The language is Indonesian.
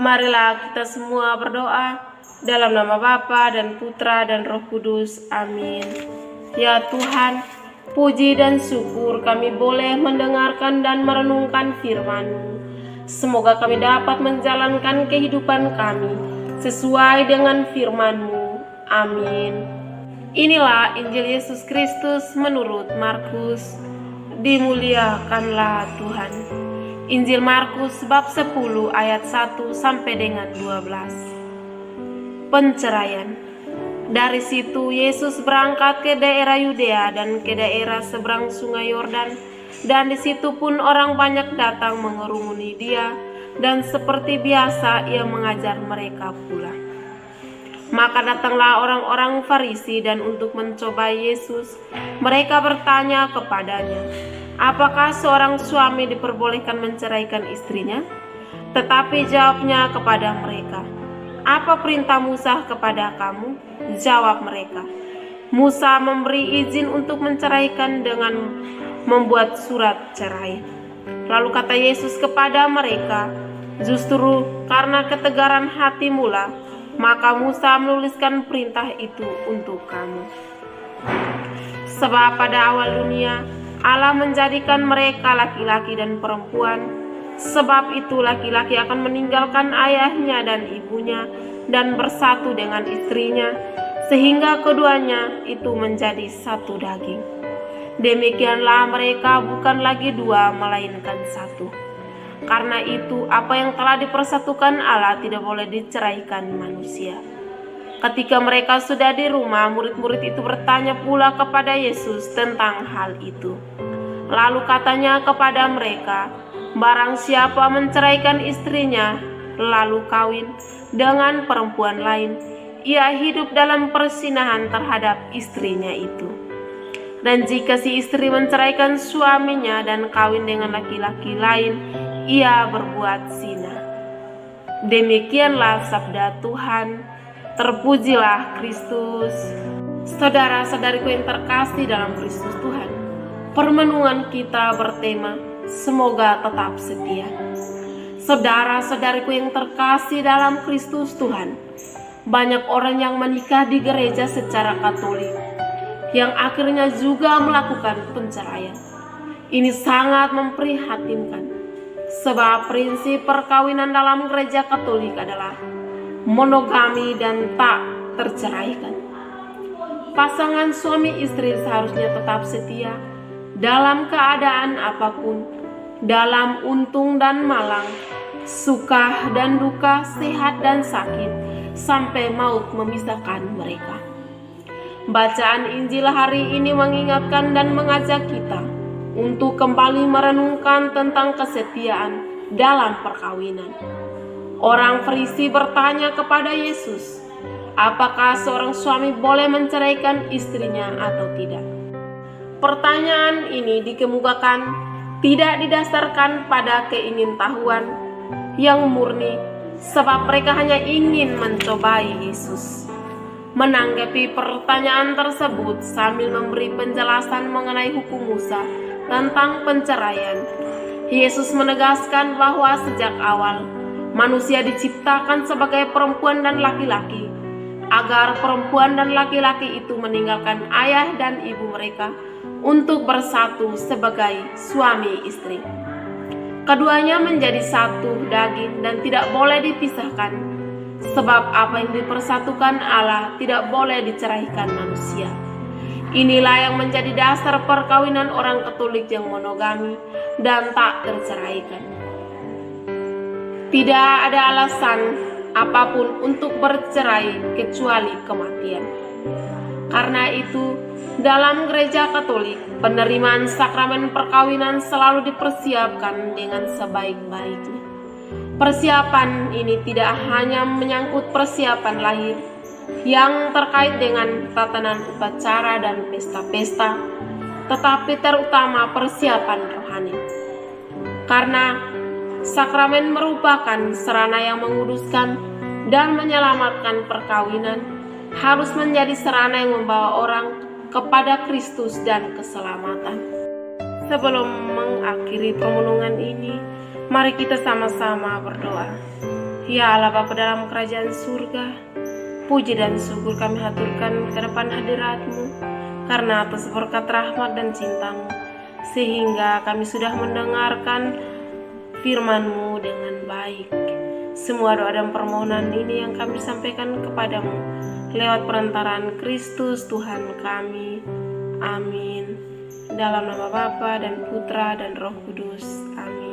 Marilah kita semua berdoa dalam nama Bapa dan Putra dan Roh Kudus. Amin. Ya Tuhan, puji dan syukur kami boleh mendengarkan dan merenungkan firman-Mu. Semoga kami dapat menjalankan kehidupan kami sesuai dengan firman-Mu. Amin. Inilah Injil Yesus Kristus menurut Markus. Dimuliakanlah Tuhan. Injil Markus bab 10 ayat 1 sampai dengan 12. Penceraian. Dari situ Yesus berangkat ke daerah Yudea dan ke daerah seberang Sungai Yordan, dan di situ pun orang banyak datang mengerumuni Dia, dan seperti biasa Ia mengajar mereka pula. Maka datanglah orang-orang Farisi, dan untuk mencobai Yesus, mereka bertanya kepadanya, apakah seorang suami diperbolehkan menceraikan istrinya? Tetapi jawabnya kepada mereka, apa perintah Musa kepada kamu? Jawab mereka, Musa memberi izin untuk menceraikan dengan membuat surat cerai. Lalu kata Yesus kepada mereka, justru karena ketegaran hati mula, maka Musa menuliskan perintah itu untuk kamu. Sebab pada awal dunia Allah menjadikan mereka laki-laki dan perempuan. Sebab itu laki-laki akan meninggalkan ayahnya dan ibunya dan bersatu dengan istrinya, sehingga keduanya itu menjadi satu daging. Demikianlah mereka bukan lagi dua, melainkan satu. Karena itu apa yang telah dipersatukan Allah tidak boleh diceraikan manusia. Ketika mereka sudah di rumah, murid-murid itu bertanya pula kepada Yesus tentang hal itu. Lalu katanya kepada mereka, barang siapa menceraikan istrinya, lalu kawin dengan perempuan lain, ia hidup dalam perzinahan terhadap istrinya itu. Dan jika si istri menceraikan suaminya dan kawin dengan laki-laki lain, ia berbuat zina. Demikianlah sabda Tuhan. Terpujilah Kristus. Saudara-saudariku yang terkasih dalam Kristus Tuhan, permenungan kita bertema semoga tetap setia. Saudara-saudariku yang terkasih dalam Kristus Tuhan, banyak orang yang menikah di gereja secara Katolik yang akhirnya juga melakukan penceraian. Ini sangat memprihatinkan, sebab prinsip perkawinan dalam gereja Katolik adalah monogami dan tak terceraikan. Pasangan suami istri seharusnya tetap setia dalam keadaan apapun, dalam untung dan malang, suka dan duka, sehat dan sakit, sampai maut memisahkan mereka. Bacaan Injil hari ini mengingatkan dan mengajak kita untuk kembali merenungkan tentang kesetiaan dalam perkawinan. Orang Farisi bertanya kepada Yesus, apakah seorang suami boleh menceraikan istrinya atau tidak? Pertanyaan ini dikemukakan tidak didasarkan pada keingintahuan yang murni, sebab mereka hanya ingin mencobai Yesus. Menanggapi pertanyaan tersebut sambil memberi penjelasan mengenai hukum Musa tentang penceraian, Yesus menegaskan bahwa sejak awal manusia diciptakan sebagai perempuan dan laki-laki, agar perempuan dan laki-laki itu meninggalkan ayah dan ibu mereka untuk bersatu sebagai suami istri. Keduanya menjadi satu daging dan tidak boleh dipisahkan, sebab apa yang dipersatukan Allah tidak boleh diceraikan manusia. Inilah yang menjadi dasar perkawinan orang Katolik yang monogami dan tak terceraikan. Tidak ada alasan apapun untuk bercerai kecuali kematian. Karena itu, dalam gereja Katolik, penerimaan sakramen perkawinan selalu dipersiapkan dengan sebaik-baiknya. Persiapan ini tidak hanya menyangkut persiapan lahir yang terkait dengan tatanan upacara dan pesta-pesta, tetapi terutama persiapan rohani. Karena sakramen merupakan sarana yang menguduskan dan menyelamatkan perkawinan, harus menjadi sarana yang membawa orang kepada Kristus dan keselamatan. Sebelum mengakhiri permenungan ini, mari kita sama-sama berdoa. Ya Allah Bapa dalam kerajaan surga, puji dan syukur kami haturkan ke depan hadirat-Mu, karena atas berkat rahmat dan cinta-Mu, sehingga kami sudah mendengarkan firman-Mu dengan baik. Semua doa dan permohonan ini yang kami sampaikan kepadamu lewat perantaraan Kristus Tuhan kami. Amin. Dalam nama Bapa dan Putra dan Roh Kudus. Amin.